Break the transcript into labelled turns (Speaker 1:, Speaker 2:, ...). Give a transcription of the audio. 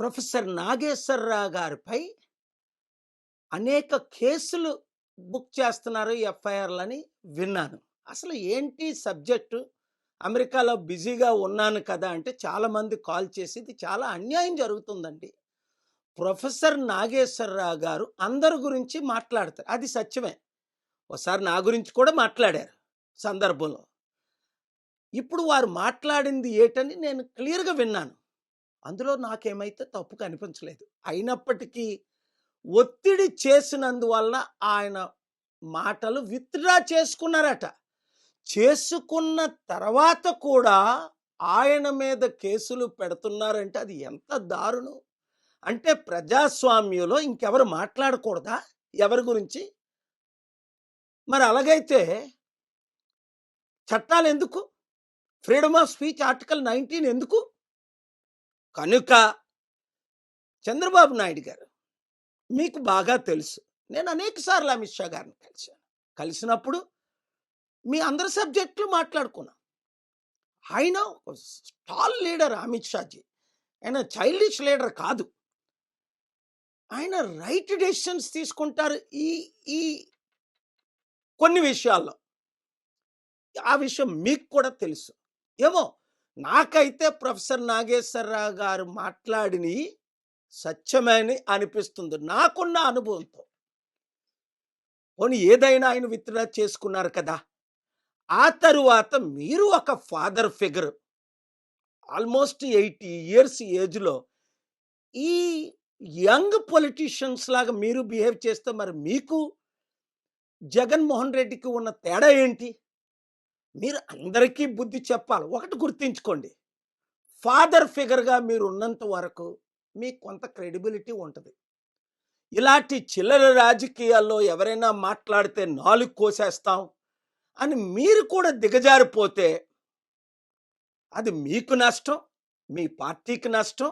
Speaker 1: Professor Nageswararao గారిపై అనేక కేసులు బుక్ చేస్తున్నారు ఎఫ్ఐఆర్‌లని విన్నాను. అసలు ఏంటి సబ్జెక్టు? అమెరికాలో బిజీగా ఉన్నాను కదా! అంటే చాలామంది కాల్ చేసి ఇది చాలా అన్యాయం జరుగుతుందండి. ప్రొఫెసర్ నాగేశ్వరరావు గారు అందరి గురించి మాట్లాడతారు. అది సత్యమే. ఓసారి నా గురించి కూడా మాట్లాడారు సందర్భంలో. ఇప్పుడు వారు మాట్లాడింది ఏటని నేను క్లియర్‌గా విన్నాను. అందులో నాకేమైతే తప్పు కనిపించలేదు. అయినప్పటికీ ఒత్తిడి చేసినందువల్ల ఆయన మాటలు విత్‌డ్రా చేసుకున్నారట. చేసుకున్న తర్వాత కూడా ఆయన మీద కేసులు పెడుతున్నారంటే అది ఎంత దారుణం. అంటే ప్రజాస్వామ్యంలో ఇంకెవరు మాట్లాడకూడదా ఎవరి గురించి? మరి అలాగైతే చట్టాలెందుకు? ఫ్రీడమ్ ఆఫ్ స్పీచ్ ఆర్టికల్ 19 ఎందుకు? కనుక చంద్రబాబు నాయుడు గారు మీకు బాగా తెలుసు. నేను అనేక సార్లు అమిత్ షా గారిని కలిశాను. కలిసినప్పుడు మీ అందరి సబ్జెక్టులు మాట్లాడుకున్నాం. ఆయన స్టాల్ లీడర్ అమిత్ షాజీ. ఆయన చైల్డిష్ లీడర్ కాదు. ఆయన రైట్ డెసిషన్స్ తీసుకుంటారు ఈ ఈ కొన్ని విషయాల్లో. ఆ విషయం మీకు కూడా తెలుసు. ఏమో నాకైతే ప్రొఫెసర్ నాగేశ్వరరావు గారు మాట్లాడినయి సత్యమని అనిపిస్తుంది నాకున్న అనుభవంతో. పోనీ ఏదైనా ఆయన విత్‌డ్రా చేసుకున్నారు కదా! ఆ తరువాత మీరు ఒక ఫాదర్ ఫిగర్ ఆల్మోస్ట్ 80 ఇయర్స్ ఏజ్‌లో ఈ యంగ్ పొలిటీషియన్స్ లాగా మీరు బిహేవ్ చేస్తే మరి మీకు జగన్మోహన్ రెడ్డికి ఉన్న తేడా ఏంటి? మీరు అందరికీ బుద్ధి చెప్పాలి. ఒకటి గుర్తుంచుకోండి. ఫాదర్ ఫిగర్‌గా మీరు ఉన్నంత వరకు మీకు కొంత క్రెడిబిలిటీ ఉంటది. ఇలాంటి చిల్లర రాజకీయాల్లో ఎవరైనా మాట్లాడితే నాలుక కోసేస్తాం అని మీరు కూడా దిగజారిపోతే అది మీకు నష్టం, మీ పార్టీకి నష్టం.